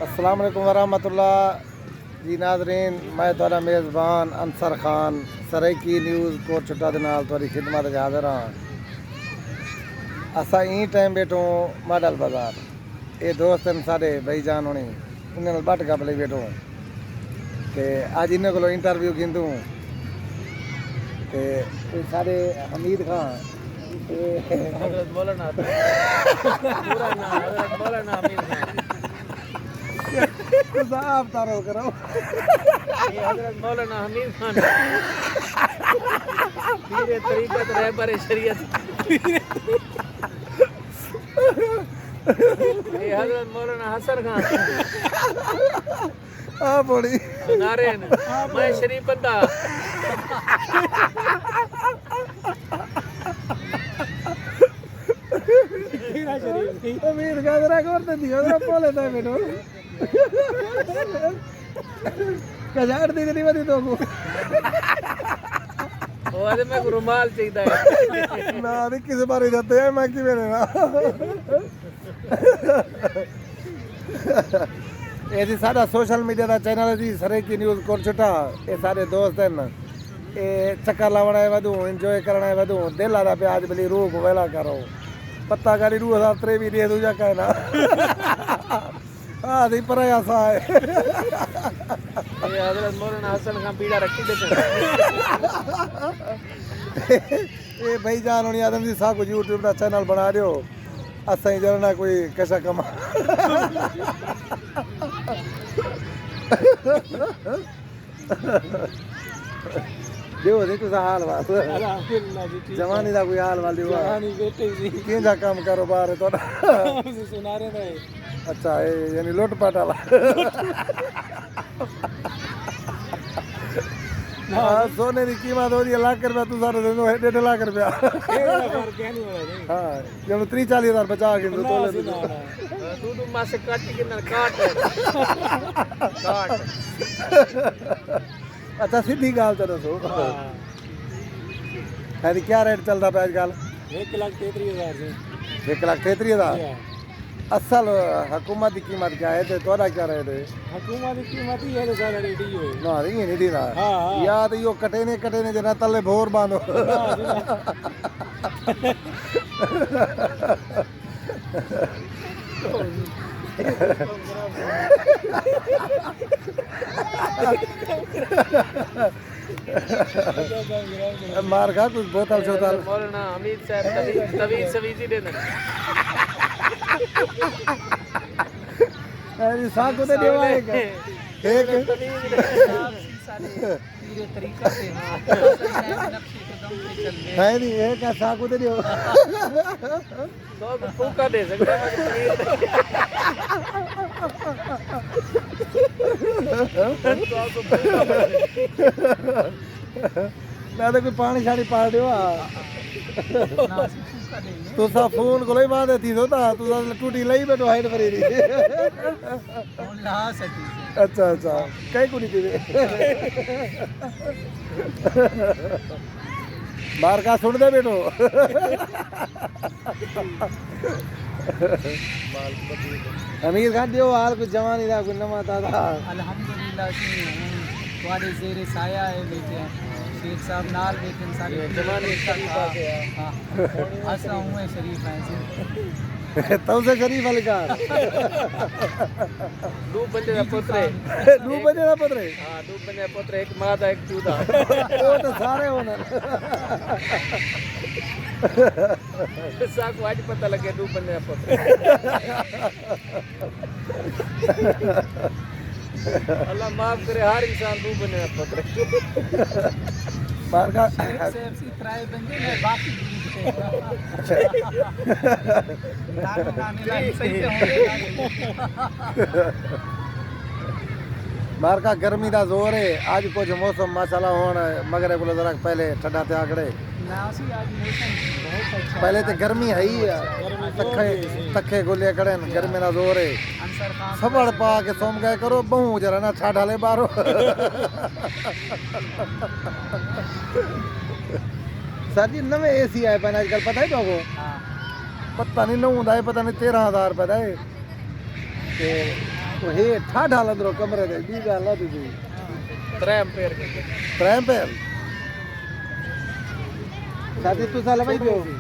अस्सलाम वालेकुम वरहमतुल्लाह जी नाज़रीन, मैं तुहाडा मेज़बान अंसर खान सरैकी न्यूज़ कोटचुट्टा दे नाल तुहाडी खिदमत च हाज़र हाँ। असां ई टाइम बैठो मॉडल बाज़ार। ये दोस्त हैं साढ़े भाईजान होनी, इन्हां नाल बट गप लई बैठो ते अज इन्हां कोलों इंटरव्यू कींदू ते साढ़े हमीद खान हज़रत मौलाना पूरा नाम हज़रत मौलाना हमीद खान। आप तारो करो ये हज़रत मौलाना हमीद खान पीरे तरीक़त रहबर शरीयत। ये हज़रत मौलाना हसन खान आ बड़ी नारेन मैं शरीफ बंदा। अमीर गाजरा करते दियो जरा बोले था बेटो कजार दी नहीं बदी तो को वो आज मैं रुमाल चाहिए है ना दी किस बारे जाते हैं मैं की मेरे ना ये जी सारा सोशल मीडिया का चैनल है जी सरैकी न्यूज़ कोटचुट्टा। ये सारे दोस्त हैं ये चक्कर लावना है वधू एंजॉय करना है वधू दिल आदा पे आज बली रूह को वेला करो पत्ता गाड़ी रूह सात्रे भी दे दूजा कहना हाँ दी पर ऐसा है ये हज़रत मौलाना हसन खान पीड़ा रखी देते ये भाई जान होनी आदम जी साहब को यूट्यूब का चैनल बना रहे हो असा ही जरना कोई कैसा कमा दियो दे तुसा हाल बात अल्हम्दुलिल्लाह जी ठीक जवानी दा कोई हाल वाल दियो जवानी बेटे जी किंजा काम कारोबार है तोड़ा सुना रहे थे। अच्छा ये यानी लुटपाट वाला हाँ सोने की कीमत हो रही है लाख रुपया तू सारे दिन 1.5 लाख रुपया हाँ जब 30-40 हज़ार बचा के तो तोले दूध मां से काट के ना काट काट। अच्छा सीधी गाल तो दसो है क्या रेट चलता पे आजकल 1,33,000 से 1,33,000 असल हुकूमत की कीमत क्या है तो तोड़ा क्या रेट है हुकूमत की कीमत ही है तो सारा रेडी है ना नहीं नहीं ना हाँ। या तो यो कटे ने जना तले भोर बांधो मार खा कुछ बोतल शोतल मौलाना हमीद साहब तवीज सवीजी देना अरे साको तो देवा एक पूरे तरीका से है नहीं एक साको तो देवा तो फूका दे सकते मैं तो कोई पानी शानी पा दियो तू सा फोन को ले बात थी तो ता तू सा टूटी लई बैठो हाइट भरी री अच्छा अच्छा कई कुड़ी थी बाहर का सुन दे बेटो अमीर खान दियो हाल कुछ जवानी दा कोई नवा तादा अल्हम्दुलिल्लाह से तुम्हारे ज़ेरे साया है बेटे शेख साहब नाल बेटे सारे जमाने का हां असा हूं शरीफ है तब से शरीफ वाले का दो बंदे दा पुत्र दो बजे दा पुत्र हां दो बंदे दा पुत्र एक मां दा एक पियो दा वो तो सारे होना साको आज पता लगे दो बंदे दा पुत्र अल्लाह माफ करे हर इंसान दो बंदे दा पुत्र बाहर का सेफ किराए बंदे ने बाकी बाहर का गर्मी का जोर है आज कुछ मौसम माशाल्लाह होना मगर बोले जरा पहले ठंडा ते आकड़े पहले तो गर्मी है ही तखे तखे गोले कड़े गर्मी का जोर है सबड़ पा के सोम गए करो बहु जरा ना छा डाले बारो सर जी नवे एसी आए पैन आजकल पता है तो पता नहीं नौ है पता नहीं 13,000 रुपये का है ਉਹ ਇਹ ਠਾਠਾ ਲੰਦਰੋ ਕਮਰੇ ਦੇ ਦੀ ਗੱਲ ਆ ਤੁਸੀਂ 3 एम्पेयर के ट्रैम पे साथी तू साल भाई दियो जी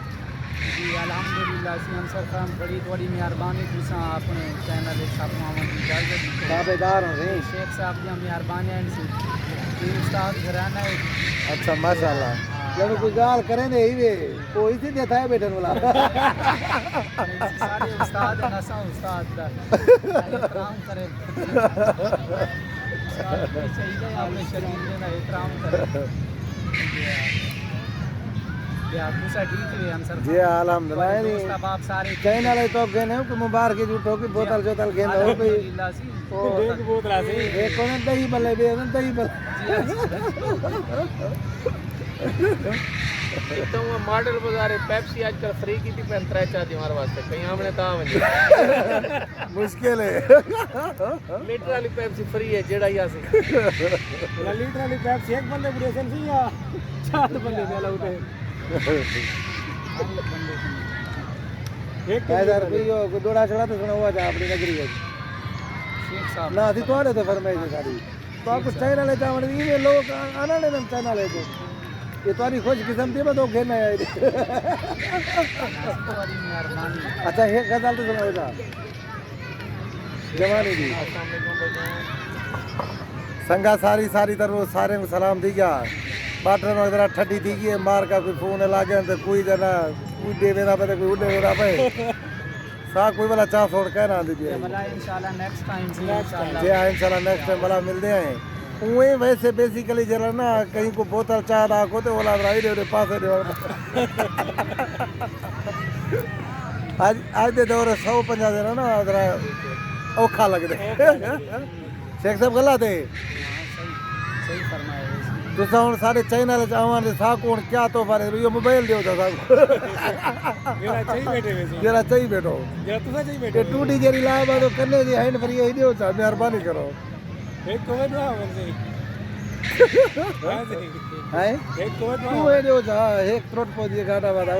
अल्हम्दुलिल्लाह सी अंसर खान बड़ी थोड़ी मेहरबानी तुसा अपने चैनल साहब मोहम्मद इजाजत ताबेदार हो रे शेख साहब की मेहरबानी है इनसे ये उस्ताद घराना है अच्छा माशाल्लाह जब कोई गाल करे ने ही वे कोई से देता है बैठन वाला सारे उस्ताद नसा उस्ताद दा एहतराम करे चाहिए आपने शरीर में एहतराम करे या दूसरा ठीक है अंसर जी अल्हम्दुलिल्लाह नहीं दोस्त आप सारे चैनल है तो गए ने कि मुबारक की झूठो की बोतल जोतल गेंद हो भाई अल्हम्दुलिल्लाह सी एक बोतल आसी एक कोने दही बल्ले दे दही बल्ले तो वो मॉडल बाजार पेप्सी आजकल फ्री की थी 3-4 हमारे वास्ते कहीं हमने ता वने मुश्किल है लीटर वाली पेप्सी फ्री है जेड़ा या से लीटर वाली पेप्सी एक बंदे प्रेशन थी या 4 बंदे दे अलाउड है एक हजार रुपया को डोड़ा चढ़ा तो सुना हुआ था अपनी नगरी है शेख साहब ना थी तोड़े तो फरमाई थी सारी तो आपको चाइना ले जावन ये लोग आना ले हम चाइना ले तो ये तुम्हारी खुश किस्म थी मैं तो घेरना है बड़ी मेहरबानी अच्छा एक गजल तो सुना होगा जवानी दी संगा सारी सारी तरह सारे को सलाम दी गया बाटन वगैरह ठंडी थी गई मार का कोई फोन लागे तो कोई जना उड़े वेदा पे कोई उड़े वेदा पे सा कोई वाला चाह छोड़ के ना दीजिए भला इंशाल्लाह नेक्स्ट टाइम से इंशाल्लाह जी इंशाल्लाह नेक्स्ट टाइम भला मिलते हैं उए वैसे बेसिकली जरा ना कहीं को बोतल चाह राखो तो वाला राई दे पास दे आज दे दौर 150 देना ना जरा औखा लगदे शेख साहब गलत है सही फरमाया तुसा हुन सारे चैनल च आवां ते सा कोण क्या तो बारे यो मोबाइल दियो ता साहब जरा चाहिए बैठे वैसे जरा चाहिए बैठो जरा तुसा चाहिए ये टूटी जेरी लाए बा तो करने जी हैंड फ्री ही दियो चा मेहरबानी करो एक कमेंट ना वैसे है एक कमेंट तू है दियो चा एक त्रोट पो दिए गाटा वाला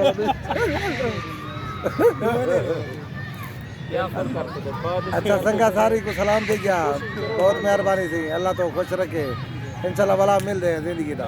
क्या फर्क करते बहुत अच्छा संगा सारी को सलाम दे गया बहुत मेहरबानी थी अल्लाह तो खुश रखे इंशाल्लाह भला मिल रहे हैं जिंदगी का